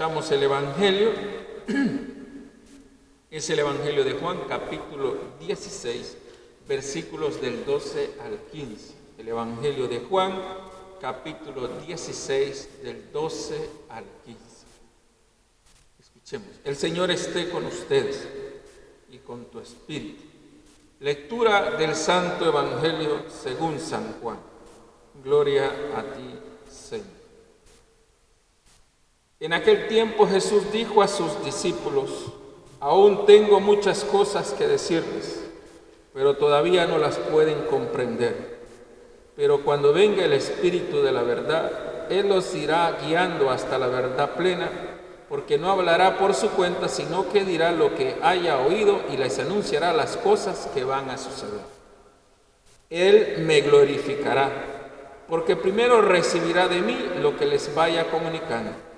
Escuchamos el Evangelio, es el Evangelio de Juan, capítulo 16, versículos del 12 al 15. El Evangelio de Juan, capítulo 16, del 12 al 15. Escuchemos. El Señor esté con ustedes y con tu espíritu. Lectura del Santo Evangelio según San Juan. Gloria a ti, Señor. En aquel tiempo Jesús dijo a sus discípulos: aún tengo muchas cosas que decirles, pero todavía no las pueden comprender. Pero cuando venga el Espíritu de la verdad, Él los irá guiando hasta la verdad plena, porque no hablará por su cuenta, sino que dirá lo que haya oído y les anunciará las cosas que van a suceder. Él me glorificará, porque primero recibirá de mí lo que les vaya comunicando.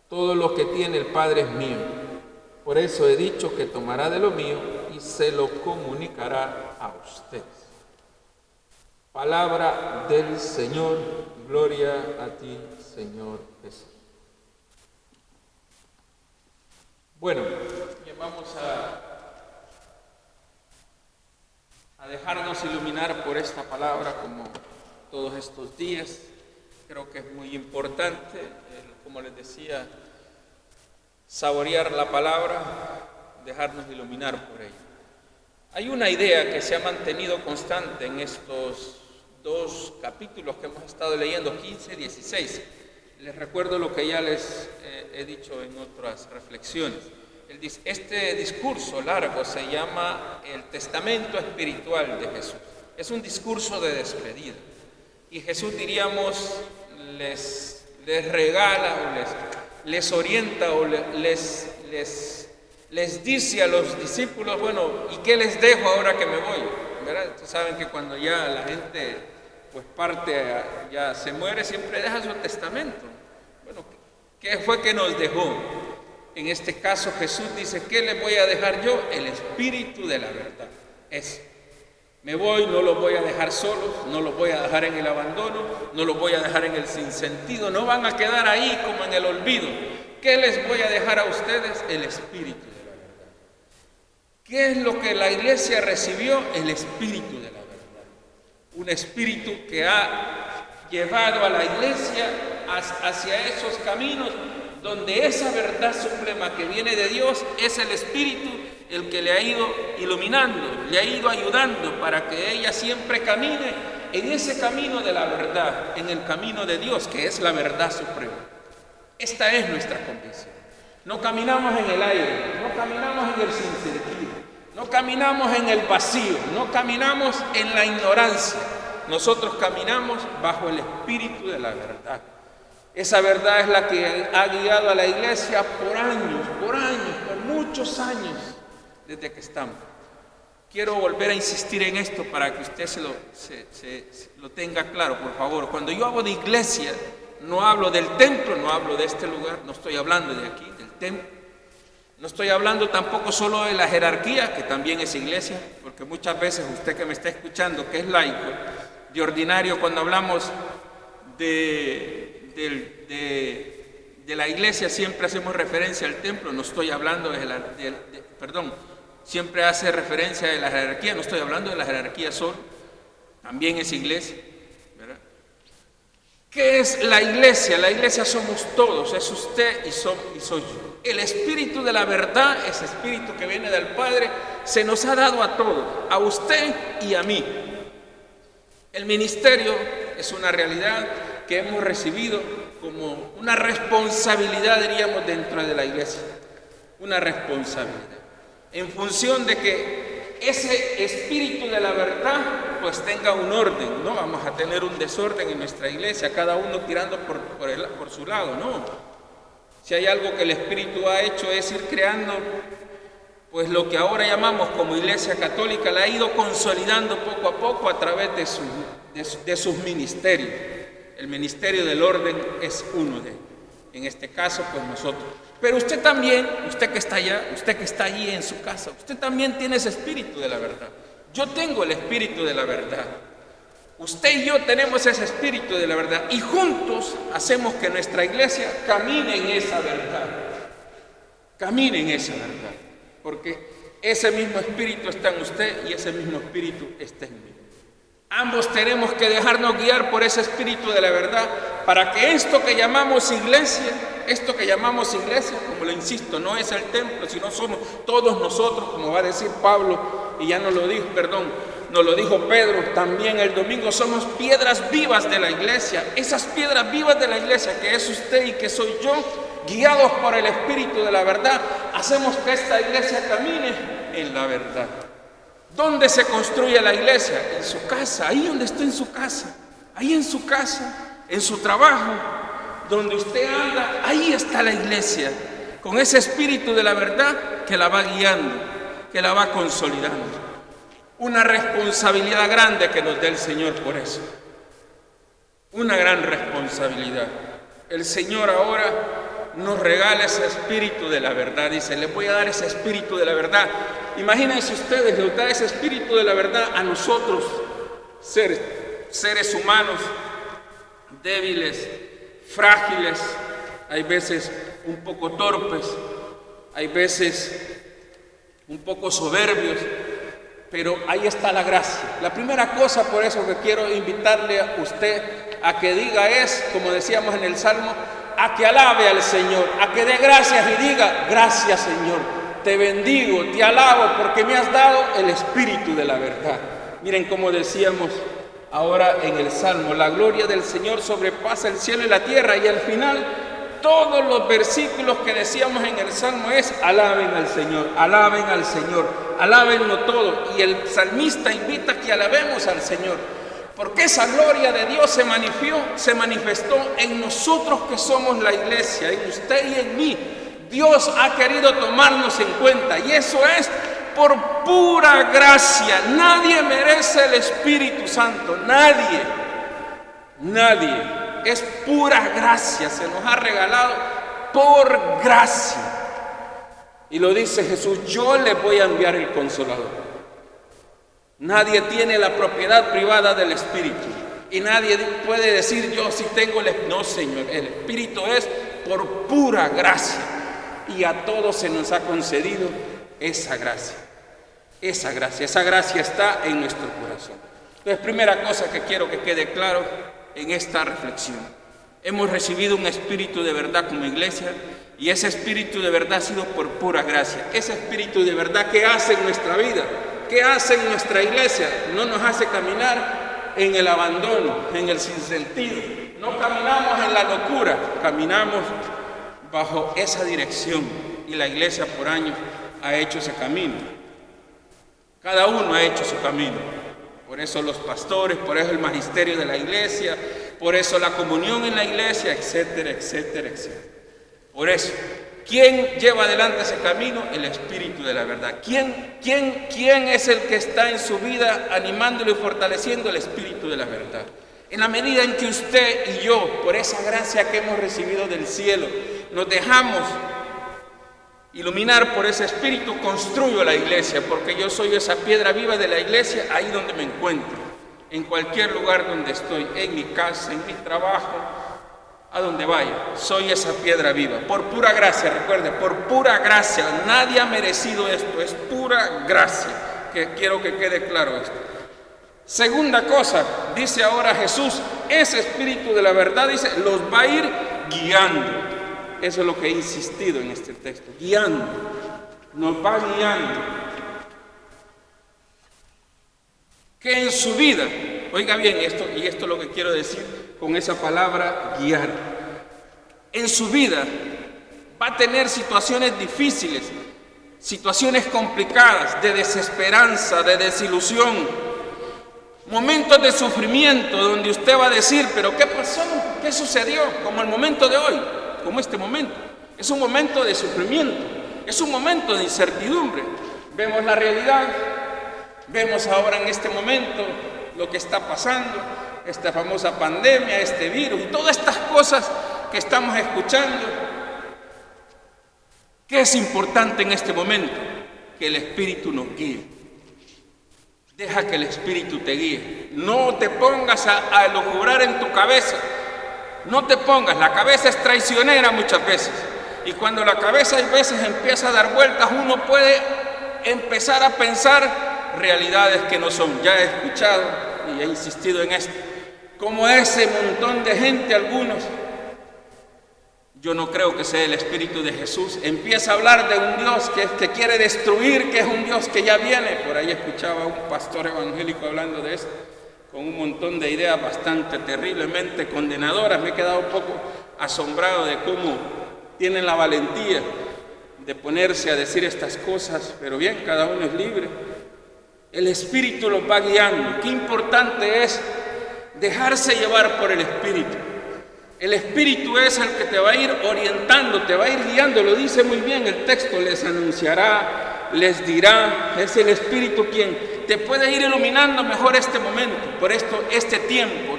Todo lo que tiene el Padre es mío. Por eso he dicho que tomará de lo mío y se lo comunicará a ustedes. Palabra del Señor. Gloria a ti, Señor Jesús. Bueno, vamos a dejarnos iluminar por esta palabra como todos estos días. Creo que es muy importante, como les decía, saborear la palabra, dejarnos iluminar por ella. Hay una idea que se ha mantenido constante en estos dos capítulos que hemos estado leyendo, 15 y 16. Les recuerdo lo que ya les he dicho en otras reflexiones. Este discurso largo se llama el testamento espiritual de Jesús. Es un discurso de despedida. Y Jesús, diríamos, les regala o les orienta o les dice a los discípulos: bueno, ¿y qué les dejo ahora que me voy? ¿Verdad? Ustedes saben que cuando ya la gente pues parte, ya se muere, siempre deja su testamento. Bueno, ¿qué fue que nos dejó? En este caso Jesús dice: ¿qué les voy a dejar yo? El Espíritu de la verdad. Eso. Me voy, no los voy a dejar solos, no los voy a dejar en el abandono, no los voy a dejar en el sinsentido, no van a quedar ahí como en el olvido. ¿Qué les voy a dejar a ustedes? El Espíritu de la verdad. ¿Qué es lo que la iglesia recibió? El Espíritu de la verdad. Un espíritu que ha llevado a la iglesia hacia esos caminos donde esa verdad suprema que viene de Dios es el Espíritu el que le ha ido iluminando, le ha ido ayudando para que ella siempre camine en ese camino de la verdad, en el camino de Dios, que es la verdad suprema. Esta es nuestra condición. No caminamos en el aire, no caminamos en el sinsentido, no caminamos en el vacío, no caminamos en la ignorancia. Nosotros caminamos bajo el Espíritu de la verdad. Esa verdad es la que ha guiado a la iglesia por muchos años, desde que estamos. Quiero volver a insistir en esto para que usted se lo tenga claro, por favor. Cuando yo hablo de iglesia, no hablo del templo, no hablo de este lugar, no estoy hablando de aquí, del templo. No estoy hablando tampoco solo de la jerarquía, que también es iglesia, porque muchas veces usted que me está escuchando, que es laico, de ordinario, cuando hablamos de la iglesia siempre hacemos referencia al templo. No estoy hablando siempre hace referencia de la jerarquía, no estoy hablando de la jerarquía solo, también es iglesia, ¿verdad? ¿Qué es la iglesia? La iglesia somos todos, es usted y soy yo. El Espíritu de la verdad, ese Espíritu que viene del Padre, se nos ha dado a todos, a usted y a mí. El ministerio es una realidad que hemos recibido como una responsabilidad, diríamos, dentro de la iglesia. Una responsabilidad. En función de que ese Espíritu de la verdad pues tenga un orden. No vamos a tener un desorden en nuestra iglesia, cada uno tirando por su lado, no. Si hay algo que el Espíritu ha hecho es ir creando pues lo que ahora llamamos como Iglesia Católica, la ha ido consolidando poco a poco a través de sus ministerios. El ministerio del orden es uno de ellos. En este caso, pues nosotros. Pero usted también, usted que está allá, usted que está allí en su casa, usted también tiene ese Espíritu de la verdad. Yo tengo el Espíritu de la verdad. Usted y yo tenemos ese espíritu de la verdad y juntos hacemos que nuestra iglesia camine en esa verdad. Camine en esa verdad, porque ese mismo espíritu está en usted y ese mismo espíritu está en mí. Ambos tenemos que dejarnos guiar por ese espíritu de la verdad para que esto que llamamos iglesia, como lo insisto, no es el templo, sino somos todos nosotros, como va a decir Pablo, y ya nos lo dijo Pedro también el domingo, somos piedras vivas de la iglesia. Esas piedras vivas de la iglesia, que es usted y que soy yo, guiados por el espíritu de la verdad, hacemos que esta iglesia camine en la verdad. ¿Dónde se construye la iglesia? En su casa, ahí donde está en su casa, ahí en su casa, en su trabajo, donde usted anda, ahí está la iglesia, con ese espíritu de la verdad que la va guiando, que la va consolidando. Una responsabilidad grande que nos da el Señor por eso. Una gran responsabilidad. El Señor ahora nos regala ese espíritu de la verdad. Dice, les voy a dar ese espíritu de la verdad. Imagínense ustedes, les da ese espíritu de la verdad a nosotros, seres humanos, débiles, frágiles, hay veces un poco torpes, hay veces un poco soberbios, pero ahí está la gracia. La primera cosa, por eso que quiero invitarle a usted a que diga es, como decíamos en el Salmo, a que alabe al Señor, a que dé gracias y diga, gracias Señor, te bendigo, te alabo porque me has dado el espíritu de la verdad. Miren cómo decíamos ahora en el Salmo, la gloria del Señor sobrepasa el cielo y la tierra, y al final todos los versículos que decíamos en el Salmo es alaben al Señor, alábenlo todo. Y el salmista invita a que alabemos al Señor, porque esa gloria de Dios se manifestó en nosotros que somos la iglesia, en usted y en mí. Dios ha querido tomarnos en cuenta y eso es por pura gracia. Nadie merece el Espíritu Santo, nadie. Es pura gracia, se nos ha regalado por gracia. Y lo dice Jesús, yo le voy a enviar el Consolador. Nadie tiene la propiedad privada del Espíritu. Y nadie puede decir, yo sí tengo el Espíritu. No, Señor, el Espíritu es por pura gracia. Y a todos se nos ha concedido esa gracia. Esa gracia está en nuestro corazón. Entonces, primera cosa que quiero que quede claro en esta reflexión. Hemos recibido un espíritu de verdad como iglesia y ese espíritu de verdad ha sido por pura gracia. Ese espíritu de verdad, ¿qué hace en nuestra vida? ¿Qué hace en nuestra iglesia? No nos hace caminar en el abandono, en el sinsentido. No caminamos en la locura, caminamos bajo esa dirección y la iglesia por años ha hecho ese camino. Cada uno ha hecho su camino. Por eso los pastores, por eso el magisterio de la iglesia, por eso la comunión en la iglesia, etcétera, etcétera, etcétera. Por eso, ¿quién lleva adelante ese camino? El Espíritu de la verdad. ¿Quién es el que está en su vida animándolo y fortaleciendo? El Espíritu de la verdad. En la medida en que usted y yo, por esa gracia que hemos recibido del cielo, nos dejamos iluminar por ese espíritu, construyo la iglesia, porque yo soy esa piedra viva de la iglesia ahí donde me encuentro, en cualquier lugar donde estoy, en mi casa, en mi trabajo, a donde vaya, soy esa piedra viva, por pura gracia, recuerde, por pura gracia, nadie ha merecido esto, es pura gracia, que quiero que quede claro esto. Segunda cosa, dice ahora Jesús, ese espíritu de la verdad, dice, los va a ir guiando. Eso es lo que he insistido en este texto, guiando, nos va guiando. Que en su vida, oiga bien esto, y esto es lo que quiero decir con esa palabra guiar. En su vida va a tener situaciones difíciles, situaciones complicadas, de desesperanza, de desilusión, momentos de sufrimiento donde usted va a decir, pero ¿qué pasó? ¿Qué sucedió? Como el momento de hoy. Como este momento, es un momento de sufrimiento, es un momento de incertidumbre. Vemos la realidad, vemos ahora en este momento lo que está pasando, esta famosa pandemia, este virus y todas estas cosas que estamos escuchando. ¿Qué es importante en este momento? Que el Espíritu nos guíe. Deja que el Espíritu te guíe. No te pongas a elucubrar en tu cabeza. No te pongas. La cabeza es traicionera muchas veces. Y cuando la cabeza a veces empieza a dar vueltas, uno puede empezar a pensar realidades que no son. Ya he escuchado y he insistido en esto. Como ese montón de gente, algunos, yo no creo que sea el Espíritu de Jesús, empieza a hablar de un Dios que quiere destruir, que es un Dios que ya viene. Por ahí escuchaba a un pastor evangélico hablando de esto, con un montón de ideas bastante terriblemente condenadoras. Me he quedado un poco asombrado de cómo tienen la valentía de ponerse a decir estas cosas, pero bien, cada uno es libre. El Espíritu los va guiando. Qué importante es dejarse llevar por el Espíritu. El Espíritu es el que te va a ir orientando, te va a ir guiando. Lo dice muy bien el texto: les anunciará, les dirá. Es el Espíritu quien te puede ir iluminando mejor este momento. Por esto, este tiempo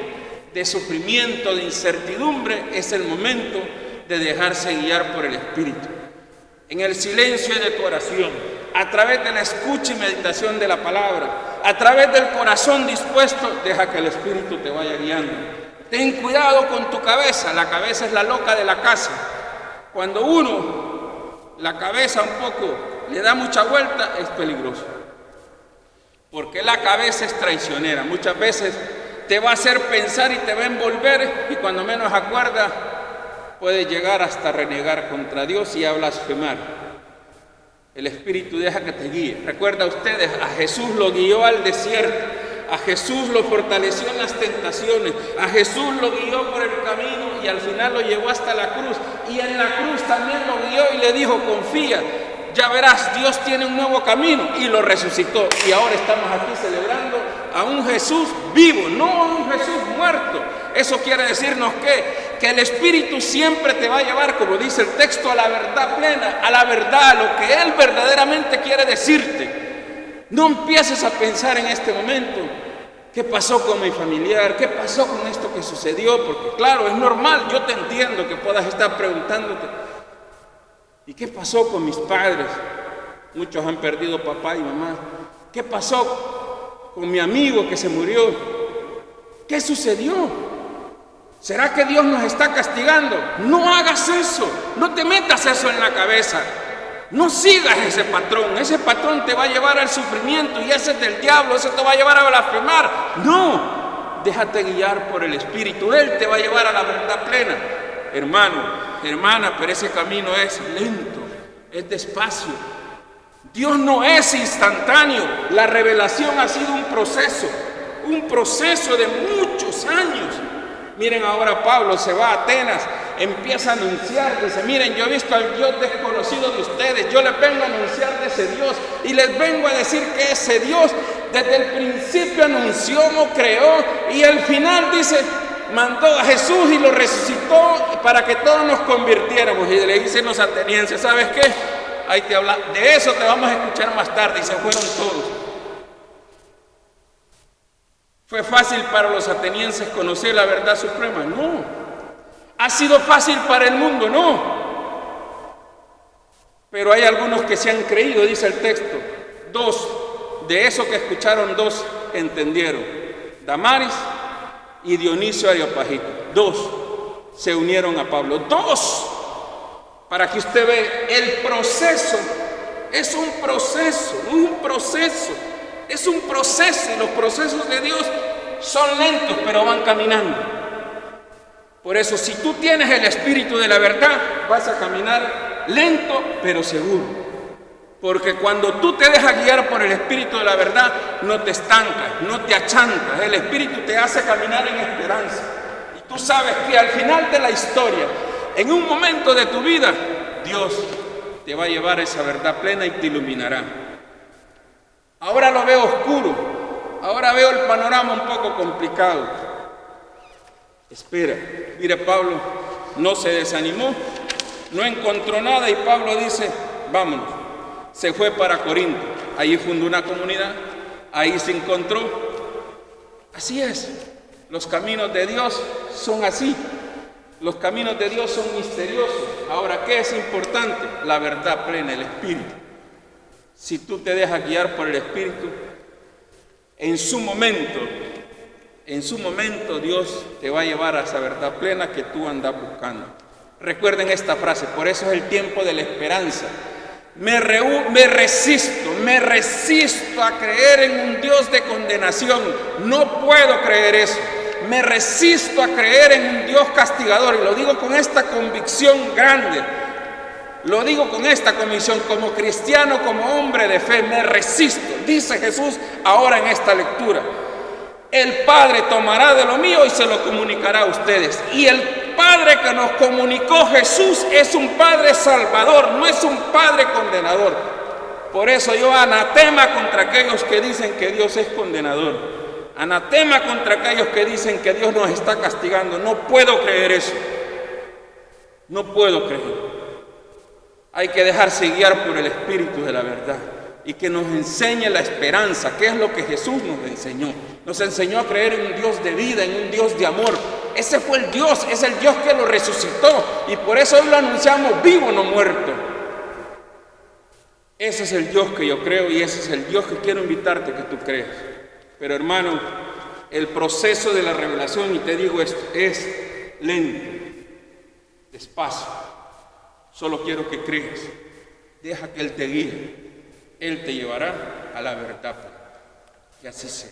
de sufrimiento, de incertidumbre, es el momento de dejarse guiar por el Espíritu. En el silencio de tu oración, a través de la escucha y meditación de la palabra, a través del corazón dispuesto, deja que el Espíritu te vaya guiando. Ten cuidado con tu cabeza. La cabeza es la loca de la casa. Cuando la cabeza un poco le da mucha vuelta, es peligroso. Porque la cabeza es traicionera. Muchas veces te va a hacer pensar y te va a envolver, y cuando menos acuerda, puede llegar hasta renegar contra Dios y a blasfemar. El Espíritu deja que te guíe. Recuerda ustedes, a Jesús lo guió al desierto. A Jesús lo fortaleció en las tentaciones, a Jesús lo guió por el camino y al final lo llevó hasta la cruz. Y en la cruz también lo guió y le dijo: confía, ya verás, Dios tiene un nuevo camino, y lo resucitó. Y ahora estamos aquí celebrando a un Jesús vivo, no a un Jesús muerto. Eso quiere decirnos que el Espíritu siempre te va a llevar, como dice el texto, a la verdad plena, a la verdad, a lo que Él verdaderamente quiere decirte. No empieces a pensar en este momento: ¿qué pasó con mi familiar? ¿Qué pasó con esto que sucedió? Porque claro, es normal, yo te entiendo que puedas estar preguntándote: ¿y qué pasó con mis padres? Muchos han perdido papá y mamá. ¿Qué pasó con mi amigo que se murió? ¿Qué sucedió? ¿Será que Dios nos está castigando? No hagas eso, no te metas eso en la cabeza. No sigas ese patrón te va a llevar al sufrimiento, y ese es del diablo, ese te va a llevar a blasfemar. No, déjate guiar por el Espíritu, Él te va a llevar a la verdad plena. Hermano, hermana, pero ese camino es lento, es despacio. Dios no es instantáneo, la revelación ha sido un proceso de muchos años. Miren, ahora Pablo se va a Atenas, empieza a anunciar, dice: miren, yo he visto al Dios desconocido de ustedes, yo les vengo a anunciar de ese Dios, y les vengo a decir que ese Dios desde el principio anunció, lo creó, y al final dice, mandó a Jesús y lo resucitó para que todos nos convirtiéramos. Y le dicen los atenienses: ¿sabes qué? Ahí te habla, de eso te vamos a escuchar más tarde. Y se fueron todos. ¿Fue fácil para los atenienses conocer la verdad suprema? No. ¿Ha sido fácil para el mundo? No. Pero hay algunos que se han creído, dice el texto. De eso que escucharon, 2 entendieron: Damaris y Dionisio Areopagito. 2 se unieron a Pablo. 2. Para que usted vea, el proceso es un proceso. Es un proceso, y los procesos de Dios son lentos, pero van caminando. Por eso, si tú tienes el Espíritu de la verdad, vas a caminar lento, pero seguro. Porque cuando tú te dejas guiar por el Espíritu de la verdad, no te estancas, no te achantas. El Espíritu te hace caminar en esperanza. Y tú sabes que al final de la historia, en un momento de tu vida, Dios te va a llevar a esa verdad plena y te iluminará. Ahora lo veo oscuro, ahora veo el panorama un poco complicado. Espera, mire, Pablo no se desanimó, no encontró nada, y Pablo dice: vámonos. Se fue para Corinto, ahí fundó una comunidad, ahí se encontró. Así es, los caminos de Dios son así, los caminos de Dios son misteriosos. Ahora, ¿qué es importante? La verdad plena, el Espíritu. Si tú te dejas guiar por el Espíritu, En su momento Dios te va a llevar a esa verdad plena que tú andas buscando. Recuerden esta frase, por eso es el tiempo de la esperanza. Me resisto a creer en un Dios de condenación. No puedo creer eso. Me resisto a creer en un Dios castigador. Y lo digo con esta convicción grande. Lo digo con esta convicción como cristiano, como hombre de fe. Me resisto. Dice Jesús ahora en esta lectura. El Padre tomará de lo mío y se lo comunicará a ustedes. Y el Padre que nos comunicó Jesús es un Padre salvador, no es un Padre condenador. Por eso yo anatema contra aquellos que dicen que Dios es condenador. Anatema contra aquellos que dicen que Dios nos está castigando. No puedo creer eso. No puedo creer. Hay que dejarse guiar por el Espíritu de la verdad y que nos enseñe la esperanza, que es lo que Jesús nos enseñó. Nos enseñó a creer en un Dios de vida, en un Dios de amor. Ese fue el Dios, es el Dios que lo resucitó y por eso hoy lo anunciamos vivo, no muerto. Ese es el Dios que yo creo y ese es el Dios que quiero invitarte que tú creas. Pero hermano, el proceso de la revelación, y te digo esto, es lento, despacio. Solo quiero que creas. Deja que Él te guíe. Él te llevará a la verdad. Y así sea.